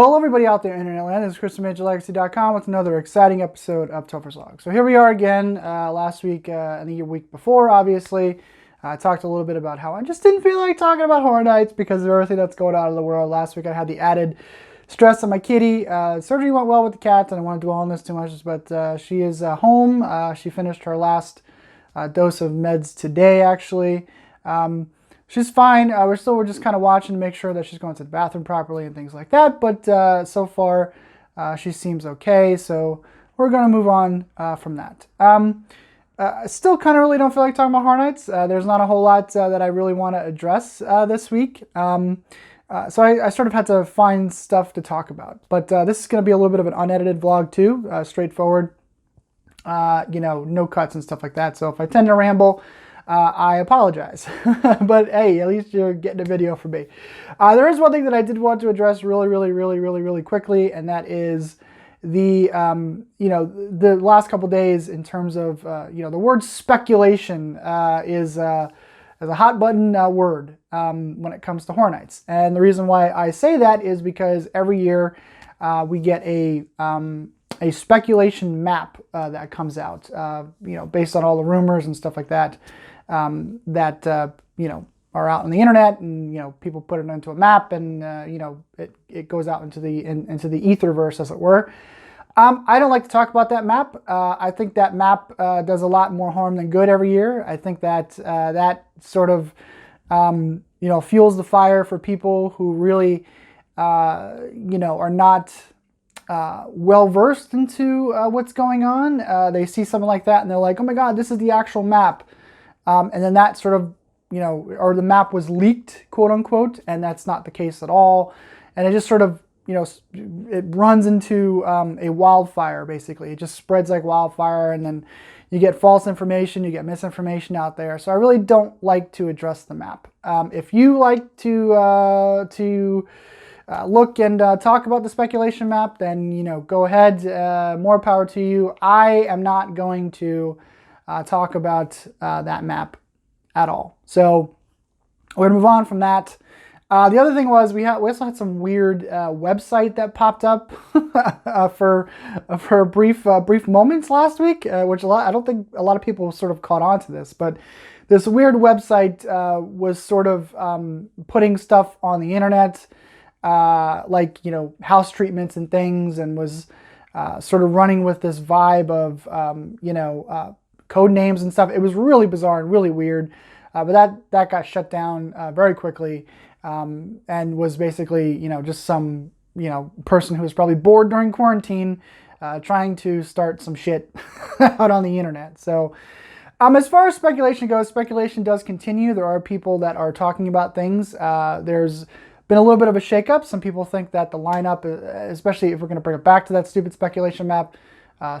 Well, everybody out there in internet land, this is Chris from MajorLegacy.com with another exciting episode of Topher's Log. So here we are again, last week and the week before, obviously. I talked a little bit about how I just didn't feel like talking about Horror Nights because of everything that's going on in the world. Last week I had the added stress on my kitty. Surgery went well with the cat, and I don't want to dwell on this too much, but she is home. She finished her last dose of meds today, actually. She's fine. We're just kind of watching to make sure that she's going to the bathroom properly and things like that. But so far, she seems okay. So we're going to move on from that. Still kind of really don't feel like talking about Horror Nights. There's not a whole lot that I really want to address this week. So I sort of had to find stuff to talk about. But this is going to be a little bit of an unedited vlog too, straightforward. No cuts and stuff like that. So if I tend to ramble, I apologize, but hey, at least you're getting a video from me. There is one thing that I did want to address really quickly, and that is the, the last couple days in terms of, the word speculation is a hot button word when it comes to Horror Nights. And the reason why I say that is because every year we get a speculation map that comes out, based on all the rumors and stuff like that. That are out on the internet, and people put it into a map, and it goes out into the etherverse, as it were. I don't like to talk about that map. I think that map does a lot more harm than good every year. I think that that sort of fuels the fire for people who really are not well versed into what's going on. They see something like that and they're like, oh my god, this is the actual map. And then that sort of, or the map was leaked, quote unquote, and that's not the case at all. And it just sort of, it runs into a wildfire, basically. It just spreads like wildfire, and then you get false information, you get misinformation out there. So I really don't like to address the map. If you like to look and talk about the speculation map, then, go ahead, more power to you. I am not going to talk about that map at all. So we're gonna move on from that. The other thing was we also had some weird website that popped up for brief moments last week, which I don't think a lot of people sort of caught on to this, but this weird website was sort of putting stuff on the internet, like house treatments and things, and was sort of running with this vibe of code names and stuff. It was really bizarre and really weird, but that got shut down very quickly, and was basically just some person who was probably bored during quarantine, trying to start some shit out on the internet. So as far as speculation goes, speculation does continue. There are people that are talking about things. There's been a little bit of a shakeup. Some people think that the lineup, especially if we're going to bring it back to that stupid speculation map,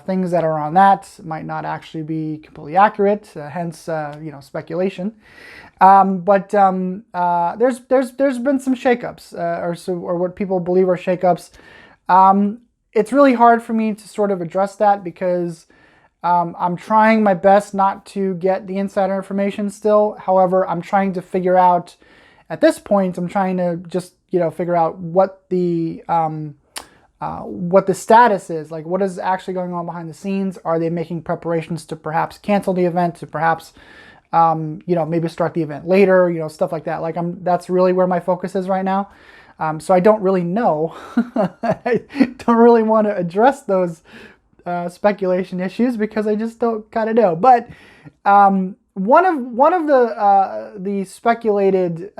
things that are on that might not actually be completely accurate, hence speculation. But there's been some shakeups, or what people believe are shakeups. It's really hard for me to sort of address that because I'm trying my best not to get the insider information still. However, I'm trying to figure out, at this point, I'm trying to just figure out what the status is, like what is actually going on behind the scenes. Are they making preparations to perhaps cancel the event, to perhaps, maybe start the event later, stuff like that. Like that's really where my focus is right now. So I don't really know. I don't really want to address those speculation issues because I just don't kind of know. But one of the speculated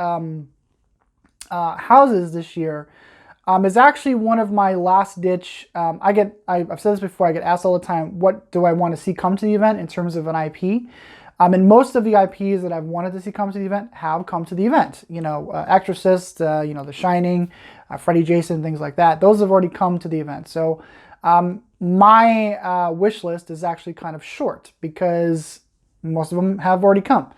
houses this year is actually one of my last ditch. I've said this before, I get asked all the time, what do I want to see come to the event in terms of an IP? And most of the IPs that I've wanted to see come to the event have come to the event. Exorcist, The Shining, Freddy, Jason, things like that. Those have already come to the event. So my wish list is actually kind of short because most of them have already come.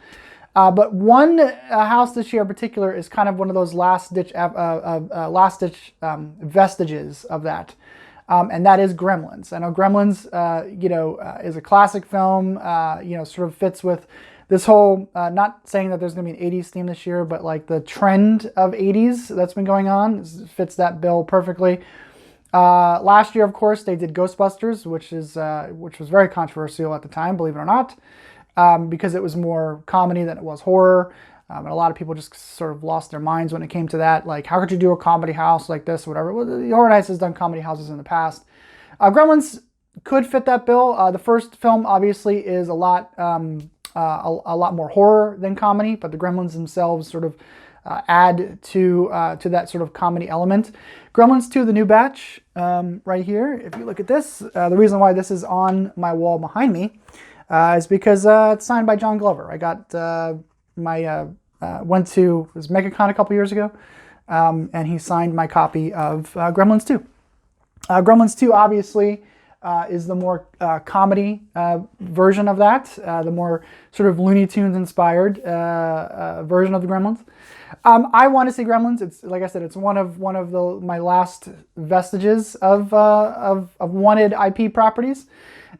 But one house this year in particular is kind of one of those last-ditch vestiges of that, and that is Gremlins. I know Gremlins, is a classic film, sort of fits with this whole, not saying that there's going to be an 80s theme this year, but like the trend of 80s that's been going on fits that bill perfectly. Last year, of course, they did Ghostbusters, which was very controversial at the time, believe it or not, because it was more comedy than it was horror. And a lot of people just sort of lost their minds when it came to that. Like, how could you do a comedy house like this, or whatever? Well, the Horror Nights has done comedy houses in the past. Gremlins could fit that bill. The first film obviously is a lot more horror than comedy, but the Gremlins themselves sort of add to that sort of comedy element. Gremlins 2, the new batch, right here. If you look at this, the reason why this is on my wall behind me is because it's signed by John Glover. I got went to MegaCon a couple years ago, and he signed my copy of Gremlins 2. Gremlins 2 obviously is the more comedy version of that, the more sort of Looney Tunes inspired version of the Gremlins. I want to see Gremlins. It's like I said, it's one of my last vestiges of wanted IP properties.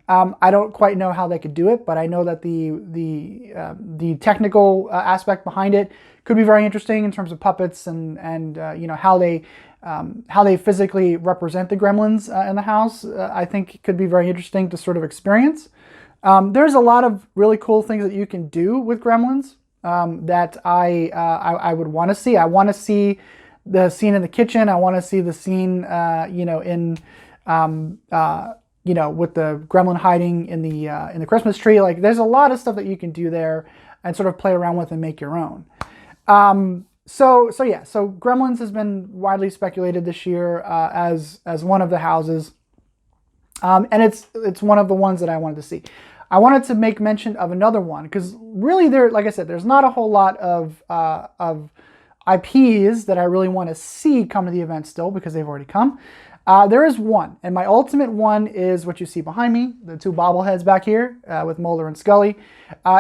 I don't quite know how they could do it, but I know that the technical aspect behind it could be very interesting in terms of puppets and you know, how they physically represent the Gremlins in the house. I think could be very interesting to sort of experience. There's a lot of really cool things that you can do with Gremlins that I would want to see. I want to see the scene in the kitchen. I want to see the scene, you know, in you know, with the gremlin hiding in the Christmas tree. Like, there's a lot of stuff that you can do there and sort of play around with and make your own. So Gremlins has been widely speculated this year as one of the houses, and it's one of the ones that I wanted to see. I wanted to make mention of another one because really, like I said, there's not a whole lot of IPs that I really want to see come to the event still because they've already come. There is one, and my ultimate one is what you see behind me, the two bobbleheads back here with Mulder and Scully,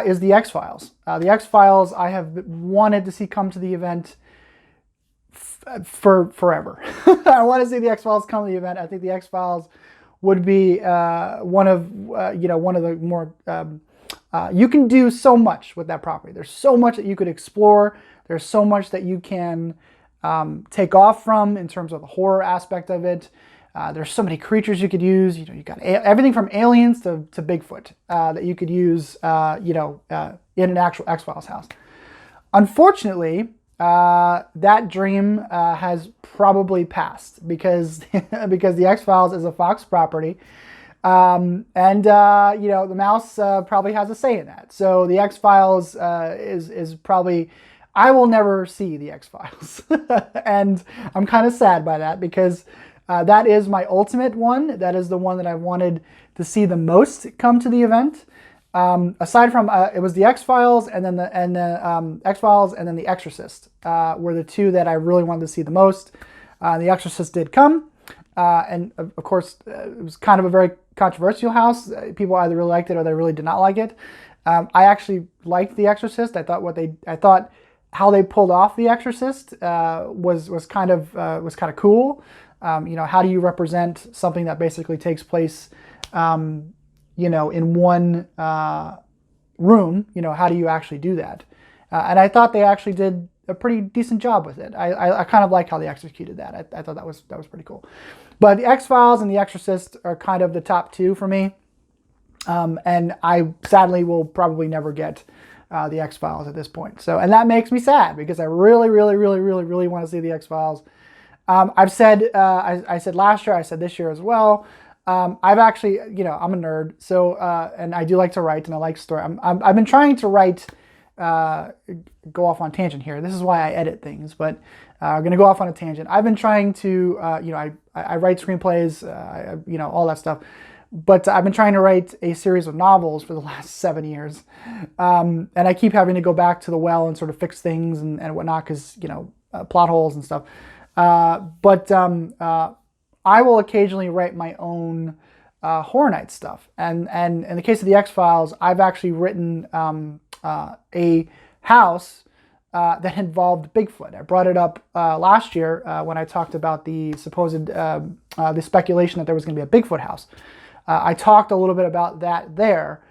is the X-Files. The X-Files I have wanted to see come to the event for forever. I want to see the X-Files come to the event. I think the X-Files would be one of the more, you can do so much with that property. There's so much that you could explore. There's so much that you can take off from in terms of the horror aspect of it. There's so many creatures you could use. You know, you got everything from aliens to Bigfoot that you could use. In an actual X-Files house. Unfortunately, that dream has probably passed because the X-Files is a Fox property, and you know, the mouse probably has a say in that. So the X-Files is probably. I will never see the X-Files. And I'm kind of sad by that because that is my ultimate one. That is the one that I wanted to see the most come to the event. Aside from, it was the X-Files and then the X-Files and then The Exorcist were the two that I really wanted to see the most. The Exorcist did come. And of course, it was kind of a very controversial house. People either really liked it or they really did not like it. I actually liked The Exorcist. I thought how they pulled off The Exorcist was kind of cool. You know, how do you represent something that basically takes place, you know, in one room? You know, how do you actually do that? And I thought they actually did a pretty decent job with it. I kind of like how they executed that. I thought that was pretty cool. But the X-Files and The Exorcist are kind of the top two for me. And I sadly will probably never get the X-Files at this point. So, and that makes me sad because I really, really, really, really, really want to see the X-Files. I've said, I said last year, I said this year as well. I've actually, you know, I'm a nerd, so and I do like to write and I like story. I've been trying to write, go off on tangent here. This is why I edit things, but I'm going to go off on a tangent. I've been trying to, you know, I write screenplays, you know, all that stuff. But I've been trying to write a series of novels for the last 7 years. And I keep having to go back to the well and sort of fix things and whatnot because, you know, plot holes and stuff. But I will occasionally write my own Horror Nights stuff. And in the case of the X-Files, I've actually written a house that involved Bigfoot. I brought it up last year when I talked about the supposed, the speculation that there was going to be a Bigfoot house. I talked a little bit about that there.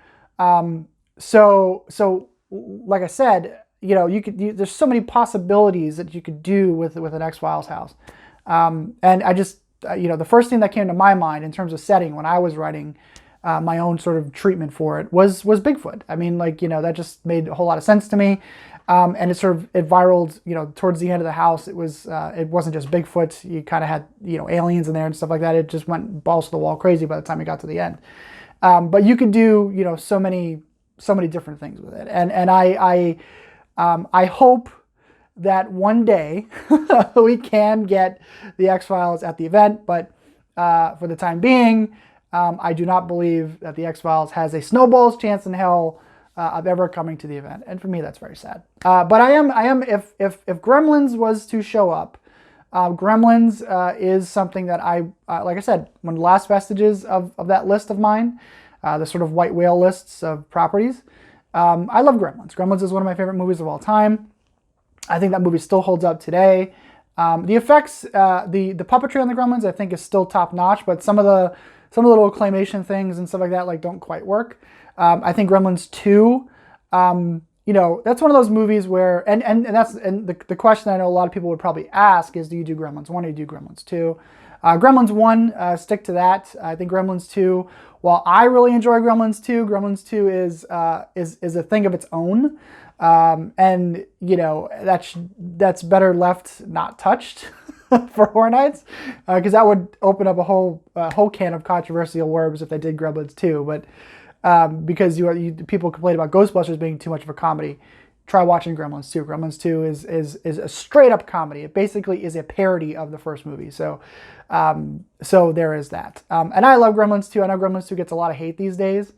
So like I said, there's so many possibilities that you could do with an X-Files house. And I just, the first thing that came to my mind in terms of setting when I was writing my own sort of treatment for it was Bigfoot. I mean, that just made a whole lot of sense to me. And it viraled, towards the end of the house. It wasn't just Bigfoot. You kind of had, aliens in there and stuff like that. It just went balls to the wall crazy by the time it got to the end. But you could do, so many different things with it. And I hope that one day we can get the X-Files at the event, but for the time being, I do not believe that the X-Files has a snowball's chance in hell of ever coming to the event, and for me, that's very sad. But I am. If Gremlins was to show up, Gremlins is something that like I said, one of the last vestiges of that list of mine, the sort of white whale lists of properties. I love Gremlins. Gremlins is one of my favorite movies of all time. I think that movie still holds up today. The effects, the puppetry on the Gremlins, I think is still top notch, but some of the little claymation things and stuff like that don't quite work. I think Gremlins 2, that's one of those movies where, and the question I know a lot of people would probably ask is, do you do Gremlins 1 or do you do Gremlins 2? Gremlins 1, stick to that. I think Gremlins 2, while I really enjoy Gremlins 2, Gremlins 2 is a thing of its own. And that's better left not touched for Horror Nights, because that would open up a whole can of controversial worms if they did Gremlins 2. But because people complain about Ghostbusters being too much of a comedy, try watching Gremlins 2. Gremlins 2 is a straight up comedy. It basically is a parody of the first movie. So there is that. And I love Gremlins 2. I know Gremlins 2 gets a lot of hate these days.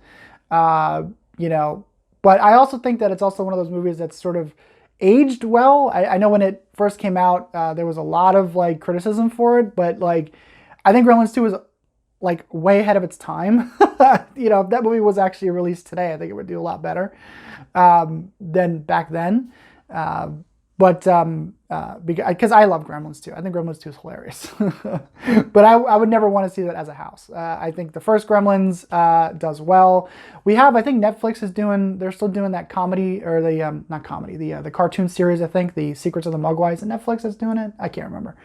But I also think that it's also one of those movies that's sort of aged well. I know when it first came out, there was a lot of criticism for it, but I think Gremlins 2 is way ahead of its time. If that movie was actually released today, I think it would do a lot better than back then. Because I love Gremlins 2. I think Gremlins 2 is hilarious. But I would never want to see that as a house. I think the first Gremlins does well. I think Netflix they're still doing that comedy, or the cartoon series, I think, The Secrets of the Mugwais, and Netflix is doing it? I can't remember.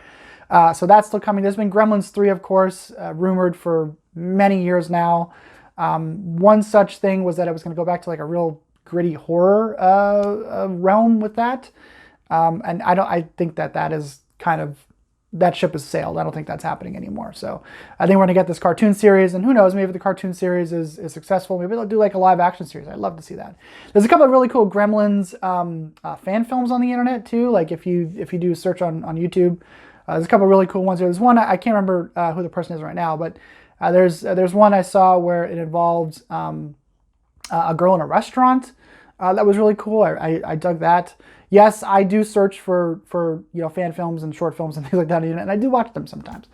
So that's still coming. There's been Gremlins 3, of course, rumored for many years now. One such thing was that it was going to go back to a real gritty horror realm with that. And I think that is kind of, that ship has sailed. I don't think that's happening anymore. So I think we're going to get this cartoon series, and who knows, maybe the cartoon series is successful. Maybe they'll do a live action series. I'd love to see that. There's a couple of really cool Gremlins fan films on the internet too. If you do a search on YouTube, there's a couple of really cool ones. There's one, I can't remember who the person is right now, but there's one I saw where it involved a girl in a restaurant. That was really cool. I dug that. Yes, I do search for fan films and short films and things like that, and I do watch them sometimes.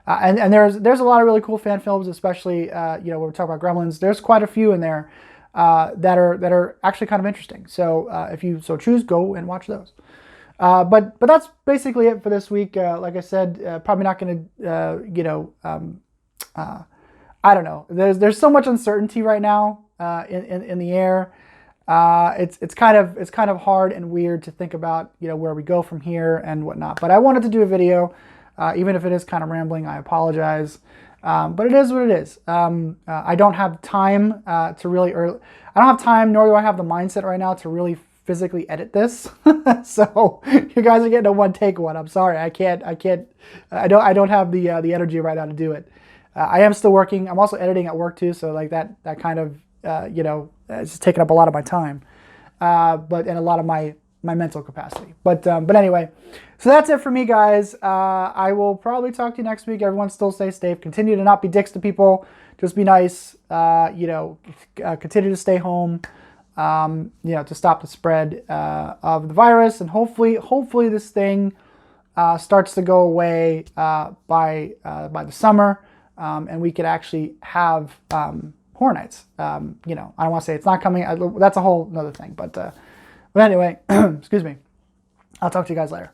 And there's a lot of really cool fan films, especially when we're talking about Gremlins. There's quite a few in there that are actually kind of interesting. So if you so choose, go and watch those. But that's basically it for this week. Like I said, probably not going to I don't know. There's so much uncertainty right now in the air. It's kind of hard and weird to think about where we go from here and whatnot. But I wanted to do a video, even if it is kind of rambling. I apologize, but it is what it is. I don't have time I don't have time, nor do I have the mindset right now to really physically edit this. So you guys are getting a one take one. I'm sorry, I don't have the energy right now to do it. I am still working. I'm also editing at work too, so that kind of it's just taking up a lot of my time, and a lot of my mental capacity. But anyway, so that's it for me, guys. I will probably talk to you next week. Everyone still stay safe. Continue to not be dicks to people. Just be nice. Continue to stay home. To stop the spread of the virus, and hopefully this thing starts to go away by the summer, and we could actually have Horror Nights. I don't want to say it's not coming. That's a whole another thing. But anyway, excuse me. I'll talk to you guys later.